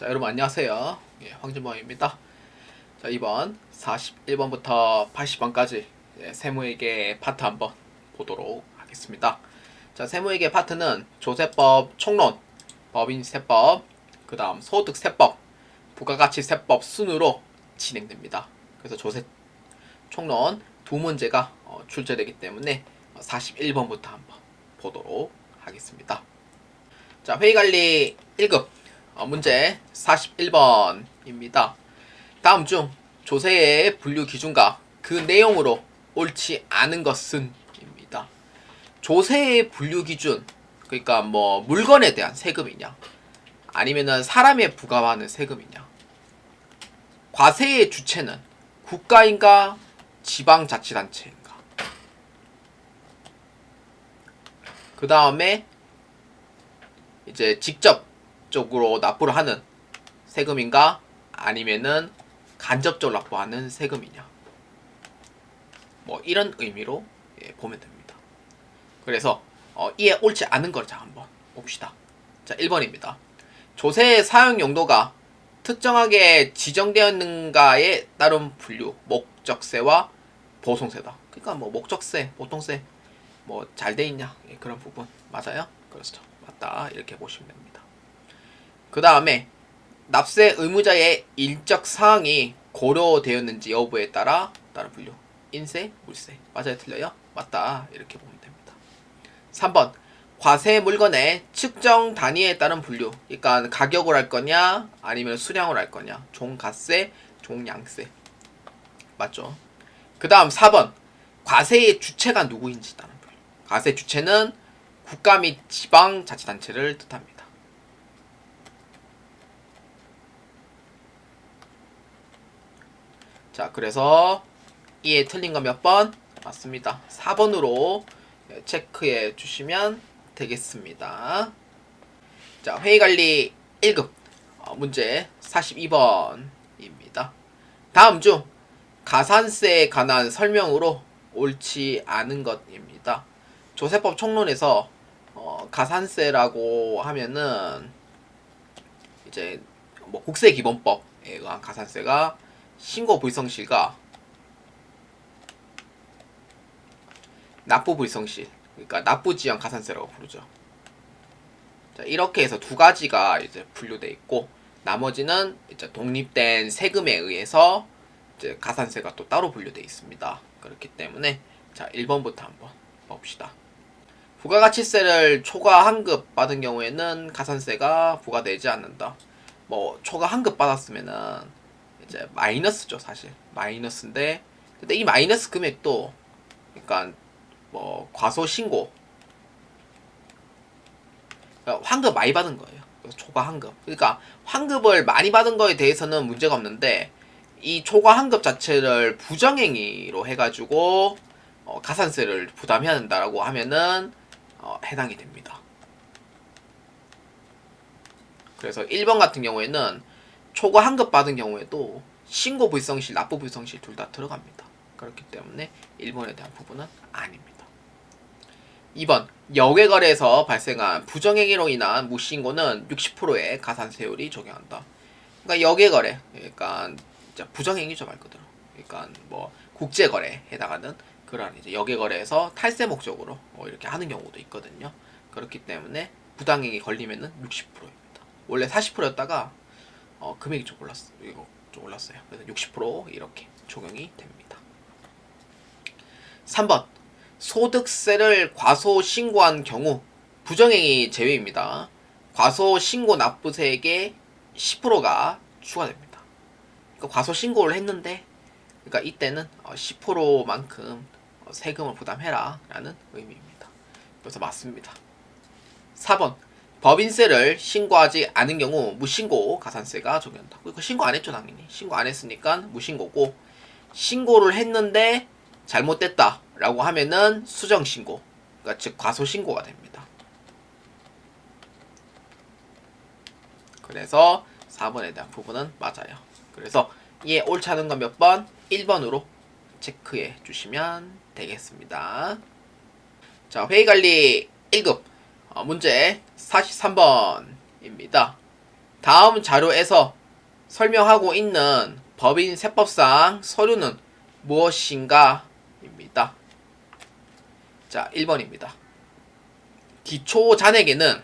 자, 여러분 안녕하세요. 황준범입니다. 자, 이번 41번부터 80번까지 세무회계 파트 한번 보도록 하겠습니다. 자, 세무회계 파트는 조세법 총론, 법인세법, 그 다음 소득세법, 부가가치세법 순으로 진행됩니다. 그래서 조세 총론 두 문제가 출제되기 때문에 41번부터 한번 보도록 하겠습니다. 자, 회의관리 1급 문제 41번입니다. 다음 중 조세의 분류 기준과 그 내용으로 옳지 않은 것은 입니다. 조세의 분류 기준, 그러니까 뭐 물건에 대한 세금이냐, 아니면은 사람에 부과하는 세금이냐, 과세의 주체는 국가인가 지방자치단체인가, 그 다음에 이제 직접적으로 납부를 하는 세금인가 아니면은 간접적으로 납부하는 세금이냐, 뭐 이런 의미로 보면 됩니다. 그래서 이에 옳지 않은 걸 자 한번 봅시다. 자, 1번입니다. 조세의 사용 용도가 특정하게 지정되었는가에 따른 분류, 목적세와 보송세다. 그러니까 뭐 목적세, 보통세 뭐 잘 돼 있냐, 그런 부분 맞아요? 그렇죠. 맞다, 이렇게 보시면 됩니다. 그 다음에 납세 의무자의 일적 사항이 고려되었는지 여부에 따라 다른 분류, 인세, 물세. 맞아요, 틀려요? 맞다, 이렇게 보면 됩니다. 3번 과세 물건의 측정 단위에 따른 분류, 그러니까 가격으로 할 거냐 아니면 수량으로 할 거냐, 종가세, 종량세. 맞죠? 그 다음 4번 과세의 주체가 누구인지 따른 분류. 과세 주체는 국가 및 지방자치단체를 뜻합니다. 자, 그래서 이에 틀린 거 몇 번? 맞습니다. 4번으로 체크해 주시면 되겠습니다. 자, 회의관리 1급 문제 42번입니다. 다음 중 가산세에 관한 설명으로 옳지 않은 것입니다. 조세법 총론에서 가산세라고 하면은 이제 뭐 국세기본법에 의한 가산세가 신고불성실과 납부불성실, 그러니까 납부지연 가산세라고 부르죠. 자, 이렇게 해서 두 가지가 이제 분류돼 있고, 나머지는 이제 독립된 세금에 의해서 이제 가산세가 또 따로 분류돼 있습니다. 그렇기 때문에 자, 1번부터 한번 봅시다. 부가가치세를 초과 환급 받은 경우에는 가산세가 부과되지 않는다. 뭐 초과 환급 받았으면은 이제 마이너스죠, 사실. 마이너스인데, 근데 이 마이너스 금액도 그러니까 뭐 과소 신고, 그러니까 환급 많이 받은 거예요. 그래서 초과 환급. 그러니까 환급을 많이 받은 거에 대해서는 문제가 없는데, 이 초과 환급 자체를 부정행위로 해가지고 가산세를 부담해야 된다라고 하면은 해당이 됩니다. 그래서 1번 같은 경우에는 초과 환급 받은 경우에도 신고 불성실, 납부 불성실 둘 다 들어갑니다. 그렇기 때문에 1번에 대한 부분은 아닙니다. 2번 여객거래에서 발생한 부정행위로 인한 무신고는 60%의 가산세율이 적용한다. 그러니까 여객거래, 그러니까 부정행위죠, 말 그대로. 그러니까 뭐 국제거래에 해당하는 그러한 이제 여객거래에서 탈세 목적으로 이렇게 하는 경우도 있거든요. 그렇기 때문에 부당행위 걸리면은 60%입니다. 원래 40%였다가 금액이 좀 올랐어요. 이거 좀 올랐어요. 그래서 60% 이렇게 적용이 됩니다. 3번 소득세를 과소 신고한 경우 부정행위 제외입니다. 과소 신고 납부세액의 10%가 추가됩니다. 그러니까 과소 신고를 했는데, 그러니까 이때는 10%만큼 세금을 부담해라 라는 의미입니다. 그래서 맞습니다. 4번 법인세를 신고하지 않은 경우 무신고 가산세가 적용된다. 그러니까 신고 안 했죠, 당연히. 신고 안 했으니까 무신고고, 신고를 했는데 잘못됐다 라고 하면은 수정신고, 그러니까 즉 과소신고가 됩니다. 그래서 4번에 대한 부분은 맞아요. 그래서 이에 옳지 않은 건 몇 번? 1번으로 체크해 주시면 되겠습니다. 자, 회의관리 1급 문제 43번입니다. 다음 자료에서 설명하고 있는 법인 세법상 서류는 무엇인가? 입니다. 자, 1번입니다. 기초 잔액에는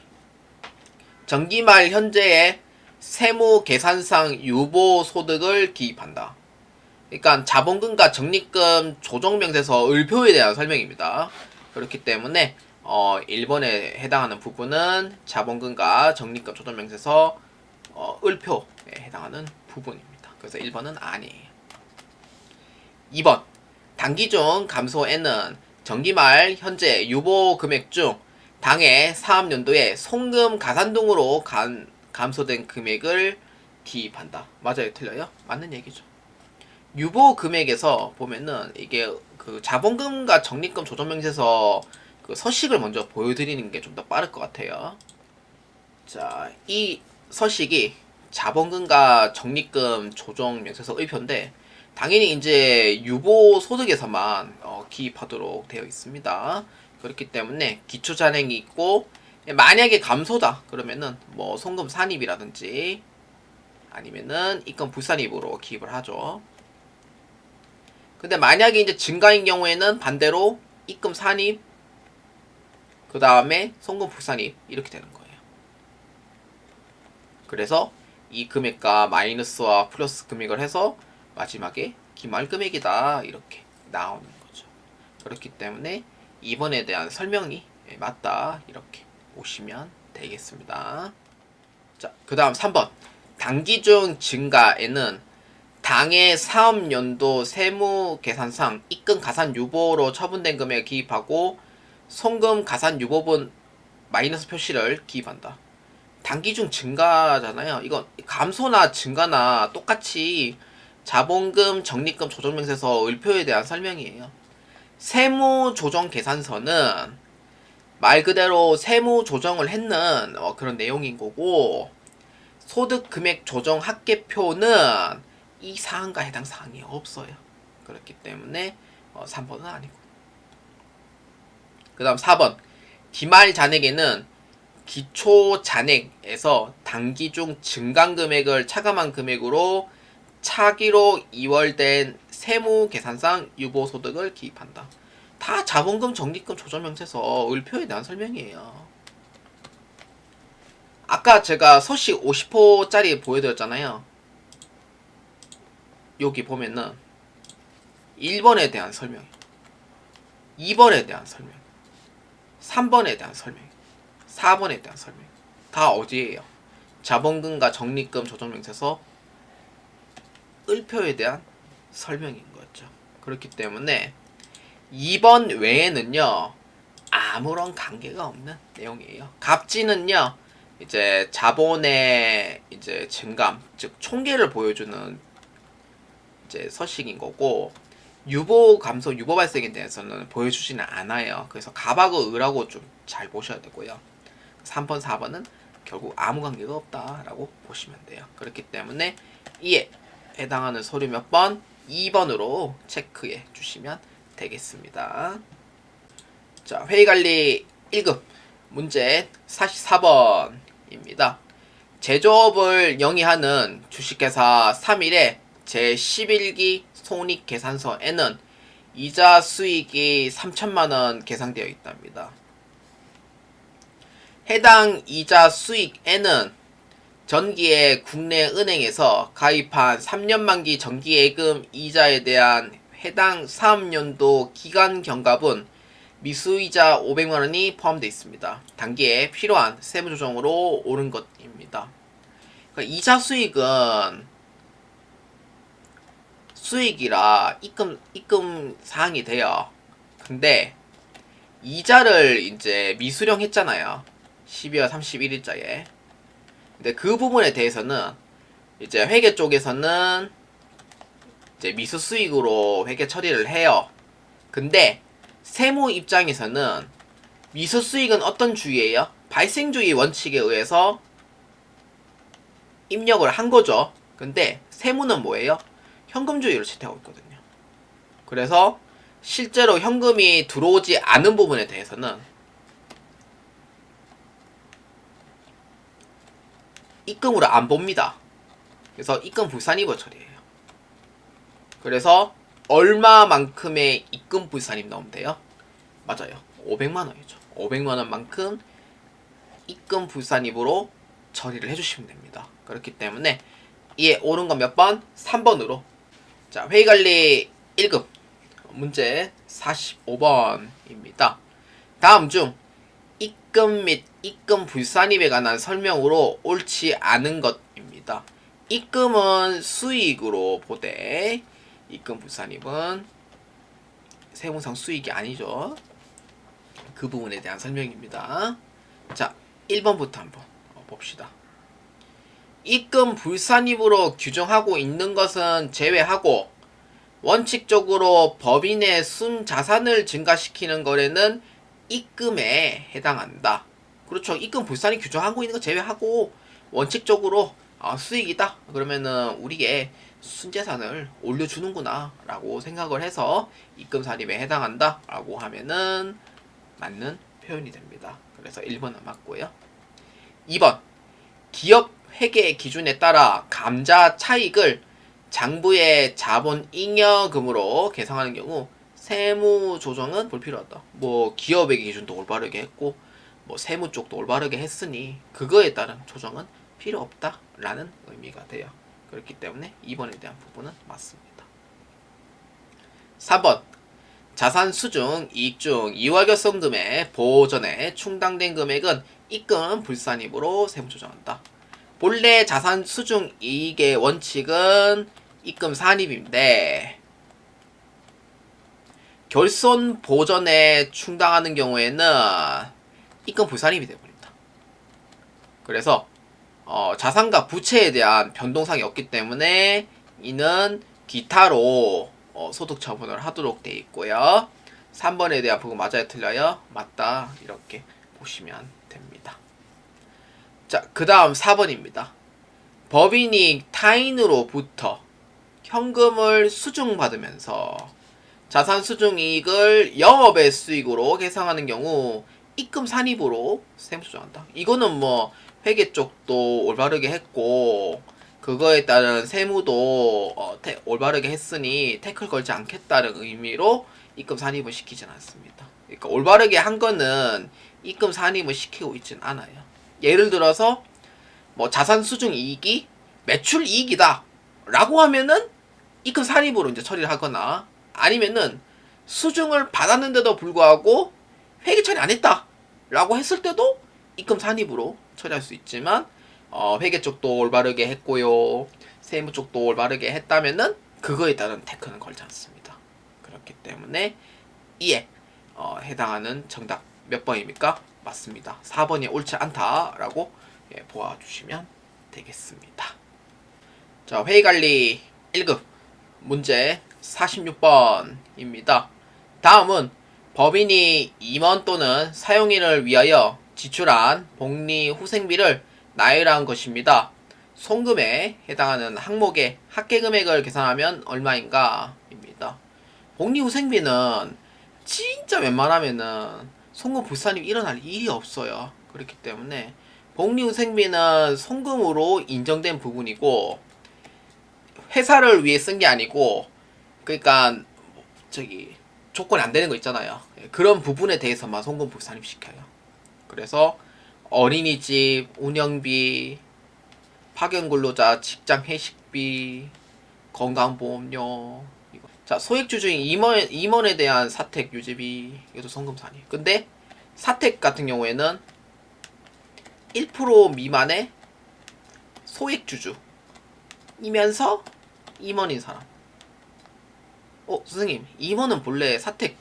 정기말 현재의 세무 계산상 유보 소득을 기입한다. 그러니까 자본금과 적립금 조정명세서 을표에 대한 설명입니다. 그렇기 때문에 1번에 해당하는 부분은 자본금과 적립금 조정명세서 을표에 해당하는 부분입니다. 그래서 1번은 아니에요. 2번 단기 중 감소에는 정기말 현재 유보 금액 중 당해 사업연도에 송금 가산 등으로 감소된 금액을 기입한다. 맞아요? 틀려요? 맞는 얘기죠. 유보 금액에서 보면은 이게 그 자본금과 적립금 조정명세서 그 서식을 먼저 보여드리는 게 좀 더 빠를 것 같아요. 자, 이 서식이 자본금과 적립금 조정명세서 을표인데 당연히 이제 유보 소득에서만 기입하도록 되어 있습니다. 그렇기 때문에 기초 잔액이 있고 만약에 감소다 그러면은 뭐 송금 산입이라든지 아니면은 입금 불산입으로 기입을 하죠. 근데 만약에 이제 증가인 경우에는 반대로 입금 산입 그 다음에 송금 불산입 이렇게 되는 거예요. 그래서 이 금액과 마이너스와 플러스 금액을 해서 마지막에 기말 금액이다 이렇게 나오는 거죠. 그렇기 때문에 2번에 대한 설명이 맞다 이렇게 보시면 되겠습니다. 자, 그 다음 3번 단기 중 증가에는 당해 사업연도 세무계산상 입금 가산 유보로 처분된 금액을 기입하고 송금 가산 유보분 마이너스 표시를 기입한다. 단기 중 증가잖아요. 이건 감소나 증가나 똑같이 자본금, 적립금 조정명세서 을표에 대한 설명이에요. 세무조정계산서는 말 그대로 세무조정을 했는 그런 내용인 거고 소득금액 조정 합계표는 이 사항과 해당 사항이 없어요. 그렇기 때문에 3번은 아니고. 그 다음 4번 기말 잔액에는 기초 잔액에서 단기 중 증감 금액을 차감한 금액으로 차기로 이월된 세무 계산상 유보 소득을 기입한다. 다 자본금, 적립금, 조정명세서 을표에 대한 설명이에요. 아까 제가 서식 50호짜리 보여드렸잖아요. 여기 보면은 1번에 대한 설명, 2번에 대한 설명, 3번에 대한 설명, 4번에 대한 설명 다 어디에요? 자본금과 적립금 조정명세서 을표에 대한 설명인 거죠. 그렇기 때문에 2번 외에는요 아무런 관계가 없는 내용이에요. 갑진은요 이제 자본의 이제 증감, 즉 총계를 보여주는 이제 서식인 거고 유보 감소, 유보 발생에 대해서는 보여주지는 않아요. 그래서 갑하고 을하고 좀 잘 보셔야 되고요. 3번, 4번은 결국 아무 관계가 없다라고 보시면 돼요. 그렇기 때문에 이에 해당하는 서류 몇 번? 2번으로 체크해 주시면 되겠습니다. 자, 회의관리 1급 문제 44번입니다. 제조업을 영위하는 주식회사 3일의 제11기 손익계산서에는 이자 수익이 3천만원 계상되어 있답니다. 해당 이자 수익에는 전기에 국내 은행에서 가입한 3년 만기 정기예금 이자에 대한 해당 사업연도 기간 경과분 미수이자 500만원이 포함되어 있습니다. 단기에 필요한 세무조정으로 옳은 것입니다. 그러니까 이자 수익은 수익이라 입금 사항이 돼요. 근데 이자를 이제 미수령 했잖아요. 12월 31일자에. 근데 그 부분에 대해서는 이제 회계 쪽에서는 이제 미수 수익으로 회계 처리를 해요. 근데 세무 입장에서는 미수 수익은 어떤 주의예요? 발생주의 원칙에 의해서 입력을 한 거죠. 근데 세무는 뭐예요? 현금주의로 채택하고 있거든요. 그래서 실제로 현금이 들어오지 않은 부분에 대해서는 입금으로 안 봅니다. 그래서 입금 불산입을 처리해요. 그래서 얼마만큼의 입금 불산입 넣으면 돼요? 맞아요. 500만원이죠. 500만원만큼 입금 불산입으로 처리를 해주시면 됩니다. 그렇기 때문에 이에 옳은 건 몇 번? 3번으로. 자, 회의관리 1급 문제 45번입니다. 다음 중 입금 및 입금 불산입에 관한 설명으로 옳지 않은 것입니다. 입금은 수익으로 보되 입금 불산입은 세무상 수익이 아니죠. 그 부분에 대한 설명입니다. 자, 1번부터 한번 봅시다. 입금 불산입으로 규정하고 있는 것은 제외하고 원칙적으로 법인의 순자산을 증가시키는 거래는 입금에 해당한다. 그렇죠. 입금 불산입 규정하고 있는 거 제외하고 원칙적으로 수익이다. 그러면은 우리의 순자산을 올려주는구나 라고 생각을 해서 입금 산입에 해당한다 라고 하면은 맞는 표현이 됩니다. 그래서 1번은 맞고요. 2번 기업 회계 기준에 따라 감자 차익을 장부의 자본 잉여금으로 계상하는 경우 세무 조정은 불필요하다. 뭐 기업의 기준도 올바르게 했고 뭐 세무 쪽도 올바르게 했으니 그거에 따른 조정은 필요 없다라는 의미가 돼요. 그렇기 때문에 2번에 대한 부분은 맞습니다. 3번 자산 수중 이익 중 이월결손금의 보호 전에 충당된 금액은 입금 불산입으로 세무 조정한다. 본래 자산 수중 이익의 원칙은 입금 산입인데 결손 보전에 충당하는 경우에는 입금 불산입이 되어버립니다. 그래서 자산과 부채에 대한 변동상이 없기 때문에 이는 기타로 소득 처분을 하도록 되어 있고요. 3번에 대한 부분 맞아요 틀려요? 맞다 이렇게 보시면 됩니다. 자, 그 다음 4번입니다. 법인이 타인으로부터 현금을 수중받으면서 자산 수중이익을 영업의 수익으로 계상하는 경우 입금 산입으로 세무조정한다. 이거는 뭐 회계 쪽도 올바르게 했고 그거에 따른 세무도 올바르게 했으니 태클 걸지 않겠다는 의미로 입금 산입을 시키진 않습니다. 그러니까 올바르게 한 거는 입금 산입을 시키고 있진 않아요. 예를 들어서 뭐 자산 수중 이익이 매출 이익이다 라고 하면은 입금 산입으로 이제 처리를 하거나 아니면은 수중을 받았는데도 불구하고 회계 처리 안 했다 라고 했을 때도 입금 산입으로 처리할 수 있지만 회계 쪽도 올바르게 했고요 세무 쪽도 올바르게 했다면은 그거에 따른 태클은 걸지 않습니다. 그렇기 때문에 이에 해당하는 정답 몇 번입니까? 맞습니다. 4번이 옳지 않다라고 보아주시면 되겠습니다. 자, 회의관리 1급 문제 46번입니다. 다음은 법인이 임원 또는 사용인을 위하여 지출한 복리후생비를 나열한 것입니다. 송금에 해당하는 항목의 합계금액을 계산하면 얼마인가? 입니다. 복리후생비는 진짜 웬만하면은 송금 불산입이 일어날 일이 없어요. 그렇기 때문에 복리후생비는 송금으로 인정된 부분이고 회사를 위해 쓴 게 아니고 그러니까 저기 조건이 안 되는 거 있잖아요. 그런 부분에 대해서만 송금 불산입 시켜요. 그래서 어린이집 운영비, 파견근로자 직장 회식비, 건강보험료 이거. 자, 소액주 중에 임원에 대한 사택 유지비 이것도 송금 산입. 근데 사택 같은 경우에는 1% 미만의 소액주주이면서 임원인 사람. 선생님, 임원은 본래 사택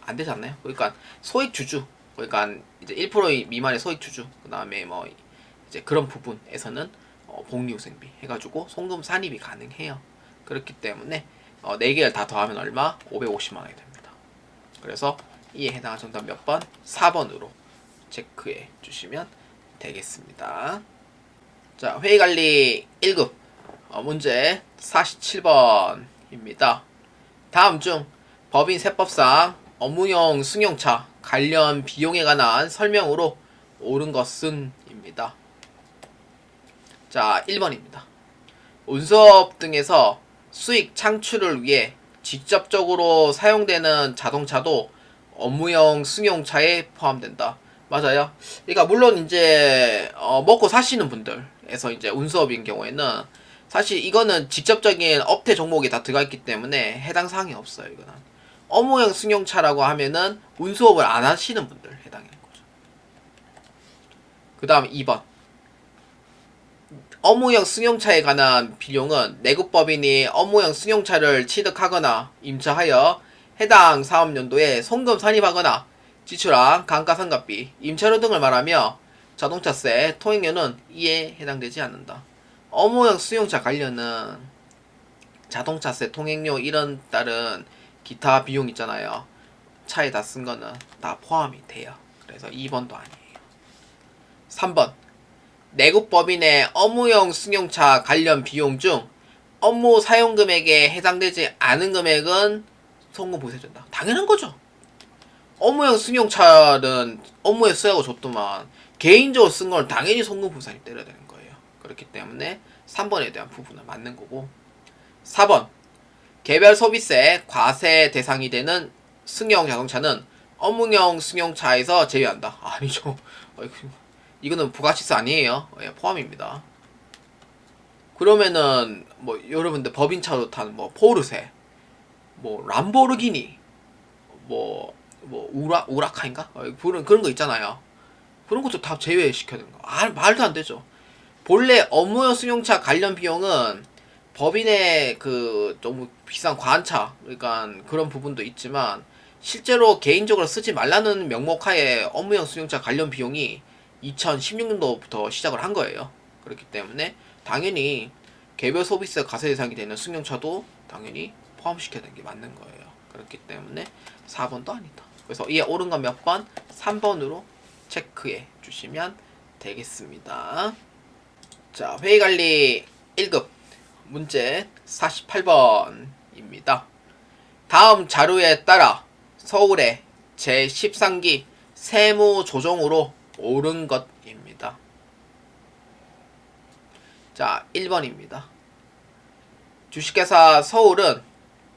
안 되지 않나요? 그러니까 소액주주, 그러니까 이제 1% 미만의 소액주주, 그 다음에 뭐 이제 그런 부분에서는 복리후생비 해가지고 송금 산입이 가능해요. 그렇기 때문에 4개를 다 더하면 얼마? 550만 원이 됩니다. 그래서 이에 해당하는 정답 몇 번? 4번으로 체크해 주시면 되겠습니다. 자, 회의관리 1급 문제 47번입니다. 다음 중 법인 세법상 업무용 승용차 관련 비용에 관한 설명으로 옳은 것은 입니다. 자, 1번입니다. 운수업 등에서 수익 창출을 위해 직접적으로 사용되는 자동차도 업무용 승용차에 포함된다. 맞아요. 그러니까 물론 이제 먹고 사시는 분들에서 이제 운수업인 경우에는 사실 이거는 직접적인 업태 종목이 다 들어가 있기 때문에 해당 사항이 없어요. 이거는 업무용 승용차라고 하면은 운수업을 안 하시는 분들 해당하는 거죠. 그 다음 2번. 업무용 승용차에 관한 비용은 내국법인이 업무용 승용차를 취득하거나 임차하여 해당 사업연도에 송금 산입하거나 지출한 감가상각비, 임차료 등을 말하며 자동차세, 통행료는 이에 해당되지 않는다. 업무용 승용차 관련은 자동차세, 통행료 이런 다른 기타 비용 있잖아요. 차에다 쓴 거는 다 포함이 돼요. 그래서 2번도 아니에요. 3번. 내국법인의 업무용 승용차 관련 비용 중 업무 사용 금액에 해당되지 않은 금액은 송금 보세준다. 당연한 거죠. 업무용 승용차는 업무에 쓰라고 줬더만 개인적으로 쓴 건 당연히 송금 보상이 때려야 되는 거예요. 그렇기 때문에 3번에 대한 부분은 맞는 거고. 4번. 개별 소비세 과세 대상이 되는 승용 자동차는 업무용 승용차에서 제외한다. 아니죠. 이거는 부가치세 아니에요. 예, 포함입니다. 그러면은 뭐 여러분들 법인차로 타는 뭐 포르쉐, 뭐 람보르기니, 뭐 우라카인가? 그런 거 있잖아요. 그런 것도 다 제외시켜야 되는 거. 말도 안 되죠. 본래 업무용 승용차 관련 비용은 법인의 그 너무 비싼 과한차, 그러니까 그런 부분도 있지만 실제로 개인적으로 쓰지 말라는 명목하에 업무용 승용차 관련 비용이 2016년도부터 시작을 한 거예요. 그렇기 때문에 당연히 개별 소비세 과세 대상이 되는 승용차도 당연히 포함시켜야 되는 게 맞는 거예요. 그렇기 때문에 4번도 아니다. 그래서 이에 옳은 건 몇 번? 3번으로 체크해 주시면 되겠습니다. 자, 회의관리 1급 문제 48번입니다. 다음 자료에 따라 서울의 제13기 세무조정으로 옳은 것입니다. 자, 1번입니다. 주식회사 서울은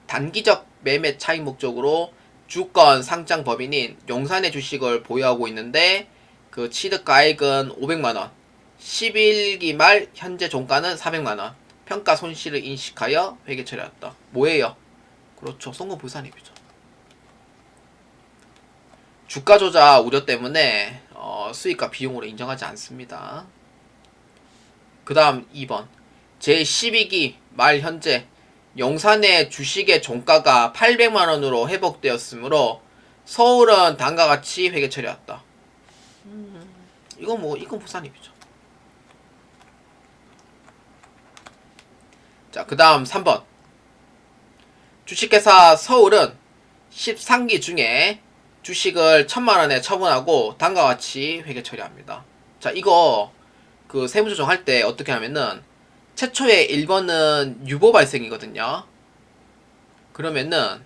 단기적 매매 차익 목적으로 주권 상장 법인인 용산의 주식을 보유하고 있는데 그 취득가액은 500만원, 11기 말 현재 종가는 400만원, 평가 손실을 인식하여 회계 처리했다. 뭐예요? 그렇죠. 송금 불산입이죠. 주가 조작 우려 때문에 수익과 비용으로 인정하지 않습니다. 그 다음 2번. 제12기 말 현재 용산의 주식의 종가가 800만원으로 회복되었으므로 서울은 다음과 같이 회계 처리했다. 이건 부산입이죠. 자, 그 다음 3번. 주식회사 서울은 13기 중에 주식을 1000만원에 처분하고 다음과 같이 회계 처리합니다. 자, 이거 그 세무조정 할 때 어떻게 하면은 최초에 1번은 유보 발생이거든요. 그러면은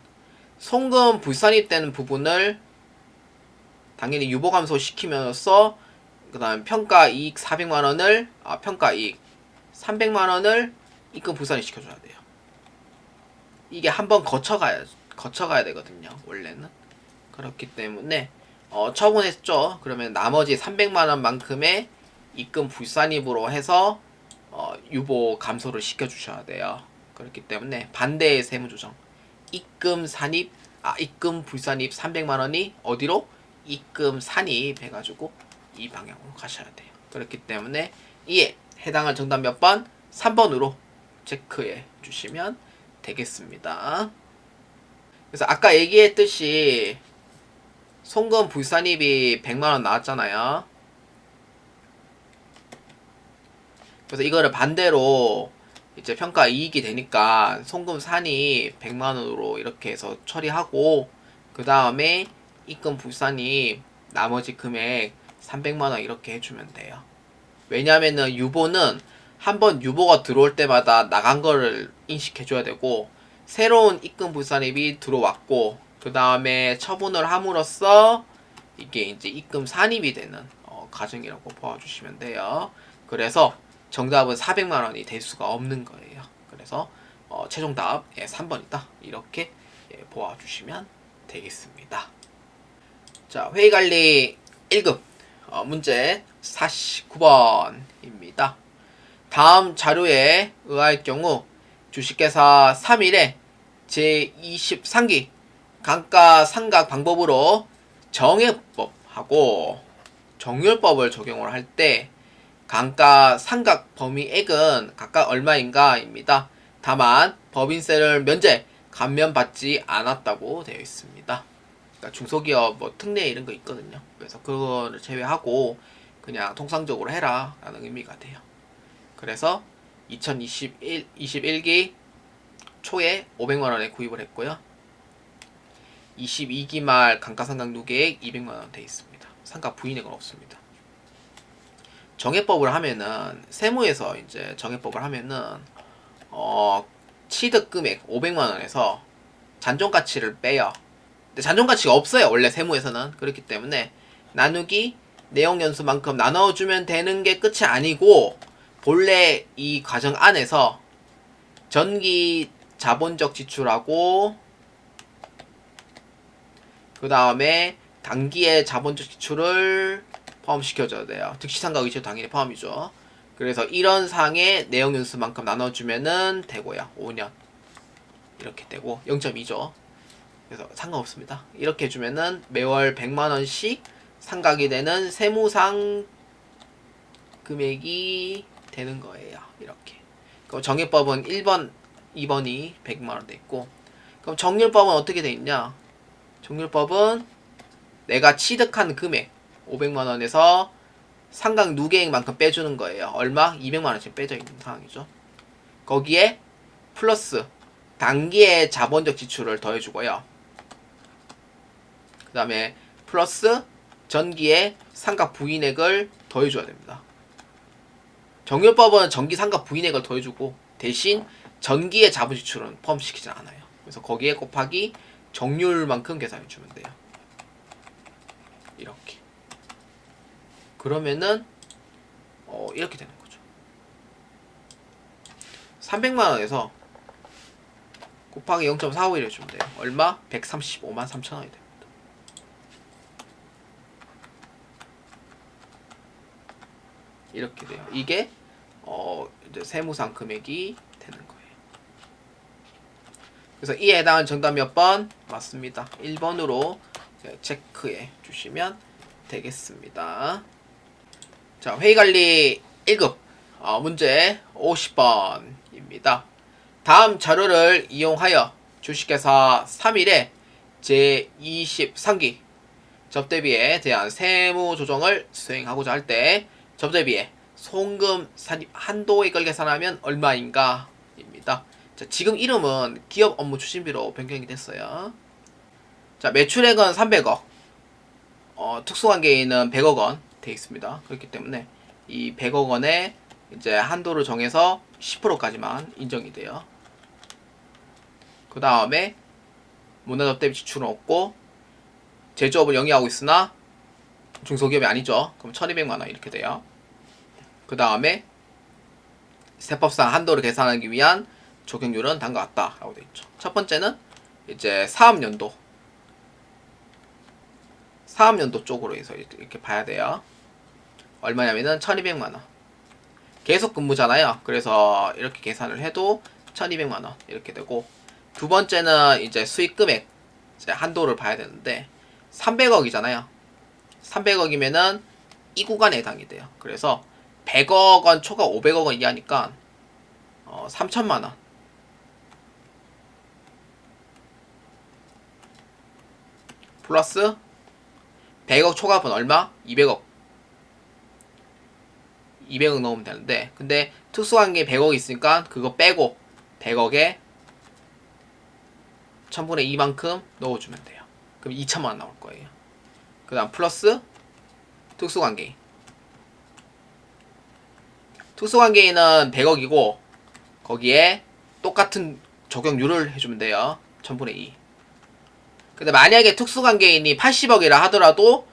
송금 불산입되는 부분을 당연히 유보 감소 시키면서 그 다음 평가이익 400만원을 평가이익 300만원을 입금 불산이 시켜줘야 돼요. 이게 한번 거쳐가야 되거든요. 원래는. 그렇기 때문에 처분했죠. 그러면 나머지 300만원만큼의 입금 불산입으로 해서 유보 감소를 시켜주셔야 돼요. 그렇기 때문에 반대의 세무조정. 입금 불산입 300만원이 어디로? 입금 산입 해가지고 이 방향으로 가셔야 돼요. 그렇기 때문에 이에 해당할 정답 몇 번? 3번으로 체크해 주시면 되겠습니다. 그래서 아까 얘기했듯이 송금 불산입이 100만원 나왔잖아요. 그래서 이거를 반대로 이제 평가 이익이 되니까 송금 산입 100만원으로 이렇게 해서 처리하고 그 다음에 입금 불산입 나머지 금액 300만원 이렇게 해주면 돼요. 왜냐면은 유보는 한번 유보가 들어올 때마다 나간 거를 인식해줘야 되고 새로운 입금 불산입이 들어왔고 그 다음에 처분을 함으로써 이게 이제 입금 산입이 되는 과정이라고 봐주시면 돼요. 그래서 정답은 400만원이 될 수가 없는 거예요. 그래서 최종 답 3번이다. 이렇게 보아주시면 되겠습니다. 자, 회의관리 1급 문제 49번입니다. 다음 자료에 의할 경우 주식회사 3일에 제23기 감가상각 방법으로 정해법하고 정률법을 적용을 할 때 감가상각 범위액은 각각 얼마인가 입니다. 다만 법인세를 면제, 감면받지 않았다고 되어 있습니다. 그러니까 중소기업 뭐 특례 이런 거 있거든요. 그래서 그거를 제외하고 그냥 통상적으로 해라 라는 의미가 돼요. 그래서 2021기 초에 500만원에 구입을 했고요. 22기 말 감가상각 누계액 200만원 되어 있습니다. 상각 부인액은 없습니다. 정해법을 하면은 세무에서 이제 정해법을 하면은 취득 금액 500만원에서 잔존가치를 빼요. 근데 잔존가치가 없어요. 원래 세무에서는. 그렇기 때문에 나누기 내용연수만큼 나눠주면 되는 게 끝이 아니고 본래 이 과정 안에서 전기 자본적 지출하고 그 다음에 단기의 자본적 지출을 포함시켜줘야 돼요. 특시상각 의체 당연히 포함이죠. 그래서 이런 상의 내용연수만큼 나눠주면은 되고요. 5년 이렇게 되고 0.2죠. 그래서 상관없습니다. 이렇게 해주면은 매월 100만원씩 상각이 되는 세무상 금액이 되는 거예요. 이렇게. 그럼 정해법은 1번, 2번이 100만원 돼 있고, 그럼 정률법은 어떻게 돼 있냐? 정률법은 내가 취득한 금액 500만원에서 상각 누계액만큼 빼주는 거예요. 얼마? 200만원씩 빼져 있는 상황이죠. 거기에 플러스 단기의 자본적 지출을 더해주고요. 그 다음에 플러스 전기의 상각 부인액을 더해줘야 됩니다. 정률법은 전기 상각 부인액을 더해주고 대신 전기의 자본 지출은 포함시키지 않아요. 그래서 거기에 곱하기 정률만큼 계산해주면 돼요. 이렇게. 그러면은 이렇게 되는 거죠. 300만원에서 곱하기 0.45 해주면 돼요. 얼마? 135만 3천원이 됩니다. 이렇게 돼요. 이게 이제 세무상 금액이 되는 거예요. 그래서 이에 해당하는 정답 몇 번? 맞습니다. 1번으로 체크해 주시면 되겠습니다. 자, 회의관리 1급 문제 50번입니다. 다음 자료를 이용하여 주식회사 3일에 제23기 접대비에 대한 세무 조정을 수행하고자 할 때 접대비에 송금 산입 한도액을 계산하면 얼마인가 입니다. 자, 지금 이름은 기업 업무 추진비로 변경이 됐어요. 자, 매출액은 300억, 특수관계인은 100억원 돼 있습니다. 그렇기 때문에 이 100억원에 이제 한도를 정해서 10%까지만 인정이 돼요. 그 다음에 문화접대비 지출은 없고 제조업을 영위하고 있으나 중소기업이 아니죠. 그럼 1200만원 이렇게 돼요. 그 다음에 세법상 한도를 계산하기 위한 적용률은 다음과 같다 라고 되어 있죠. 첫 번째는 이제 사업연도 쪽으로 해서 이렇게 봐야 돼요. 얼마냐면은 1200만원. 계속 근무잖아요. 그래서 이렇게 계산을 해도 1200만원 이렇게 되고, 두 번째는 이제 수익 금액 이제 한도를 봐야 되는데 300억이잖아요. 300억이면은 이 구간에 해당이 돼요. 그래서 100억원 초과 500억원 이하니까 3천만원. 플러스 100억 초과분 얼마? 200억. 200억 넣으면 되는데, 근데 특수관계 100억 있으니까 그거 빼고 100억에 1000분의 2만큼 넣어주면 돼요. 그럼 2천만원 나올 거예요. 그 다음 플러스 특수관계인. 특수관계인은 100억이고 거기에 똑같은 적용률을 해주면 돼요. 1000분의 2. 근데 만약에 특수관계인이 80억이라 하더라도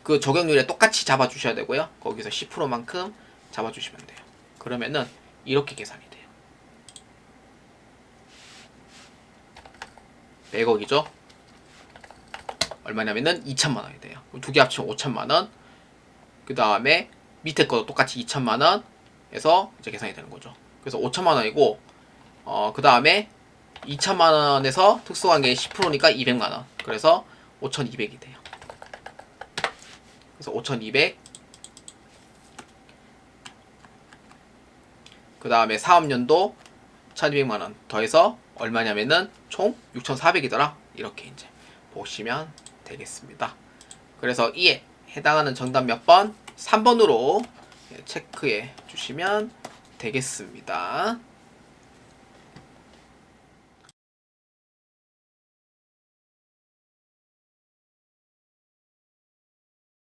그 적용률에 똑같이 잡아주셔야 되고요. 거기서 10%만큼 잡아주시면 돼요. 그러면은 이렇게 계산이 돼요. 100억이죠? 얼마냐면은 2천만 원이 돼요. 두 개 합치면 5천만 원. 그 다음에 밑에 것도 똑같이 2천만 원 해서 이제 계산이 되는 거죠. 그래서 5천만 원이고, 그 다음에 2천만 원에서 특수관계 10%니까 200만 원. 그래서 5,200이 돼요. 그래서 5,200. 그 다음에 사업연도 1,200만 원 더해서 얼마냐면은 총 6,400이더라. 이렇게 이제 보시면 되겠습니다. 그래서 이에 해당하는 정답 몇 번? 3번으로 체크해 주시면 되겠습니다.